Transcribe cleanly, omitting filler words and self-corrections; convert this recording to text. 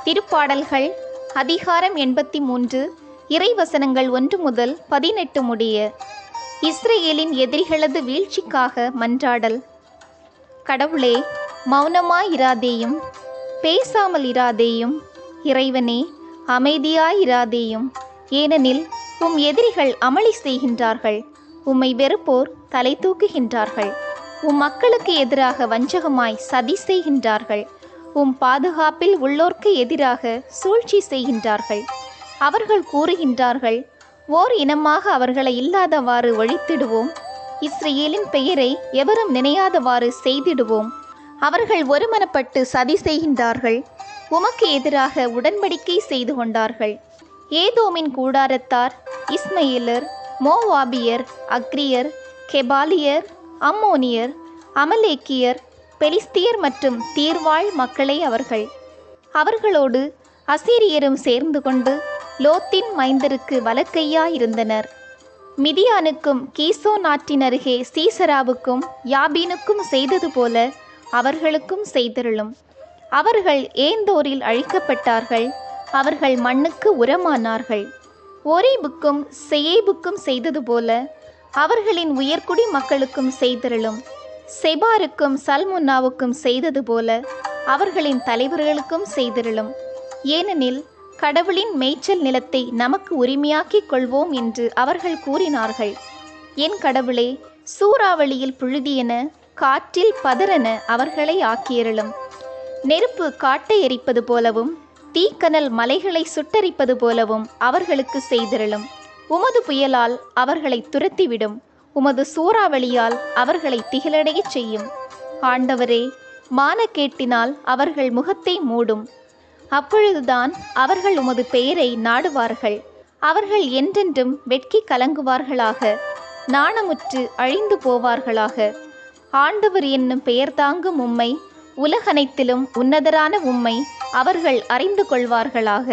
திருப்பாடல்கள் அதிகாரம் 83 இறைவசனங்கள் 1 முதல் 18 முடிய. இஸ்ரேலின் எதிரிகளது வீழ்ச்சிக்காக மன்றாடல். கடவுளே, மௌனமாயிராதேயும், பேசாமல் இராதேயும். இறைவனே, அமைதியாயிராதேயும். ஏனெனில் உம் எதிரிகள் அமளி செய்கின்றார்கள், உம்மை வெறுப்போர் தலை தூக்குகின்றார்கள். உம் மக்களுக்கு எதிராக வஞ்சகமாய் சதி செய்கின்றார்கள். உம் பாதுகாப்பில் உள்ளோர்க்கு எதிராக சூழ்ச்சி செய்கின்றார்கள். அவர்கள் கூறுகின்றார்கள், ஓர் இனமாக அவர்களை இல்லாதவாறு ஒழித்திடுவோம். இஸ்ரேலின் பெயரை எவரும் நினையாதவாறு செய்திடுவோம். அவர்கள் ஒருமனப்பட்டு சதி செய்கின்றார்கள். உமக்கு எதிராக உடன்படிக்கை செய்து கொண்டார்கள். ஏதோமின் கூடாரத்தார், இஸ்மயேலர், மோவாபியர், அக்ரியர், கெபாலியர், அம்மோனியர், அமலேக்கியர், பெலிஸ்தியர் மற்றும் தீர்வாழ் மக்களே அவர்கள். அவர்களோடு அசீரியரும் சேர்ந்து கொண்டு லோத்தின் மைந்தருக்கு வலக்கையாயிருந்தனர். மிதியானுக்கும் கீசோ நாட்டின் அருகே சீசராவுக்கும் யாபீனுக்கும் செய்தது போல அவர்களுக்கும் செய்தருளும். அவர்கள் ஏந்தோரில் அழிக்கப்பட்டார்கள். அவர்கள் மண்ணுக்கு உரமானார்கள். ஓரேபுக்கும் செயேபுக்கும் செய்தது போல அவர்களின் உயர்குடி மக்களுக்கும் செய்தருளும். செபாருக்கும் சல்முன்னாவுக்கும் செய்தது போல அவர்களின் தலைவர்களுக்கும் செய்தருளும். ஏனெனில் கடவுளின் மேய்ச்சல் நிலத்தை நமக்கு உரிமையாக்கிக் கொள்வோம் என்று அவர்கள் கூறினார்கள். என் கடவுளே, சூறாவளியில் புழுதியென, காற்றில் பதரென அவர்களை ஆக்கியருளும். நெருப்பு காட்டை எரிப்பது போலவும் தீக்கனல் மலைகளை சுட்டரிப்பது போலவும் அவர்களுக்கு செய்திருளும். உமது புயலால் அவர்களை துரத்திவிடும். உமது சூறாவளியால் அவர்களை திகிலடையச் செய்யும். ஆண்டவரே, மானக்கேட்டினால் அவர்கள் முகத்தை மூடும். அப்பொழுதுதான் அவர்கள் உமது பெயரை நாடுவார்கள். அவர்கள் என்றென்றும் வெட்கி கலங்குவார்களாக, நாணமுற்று அழிந்து போவார்களாக. ஆண்டவர் என்னும் பெயர் தாங்கும் உம்மை, உலகனைத்திலும் உன்னதரான உம்மை அவர்கள் அறிந்து கொள்வார்களாக.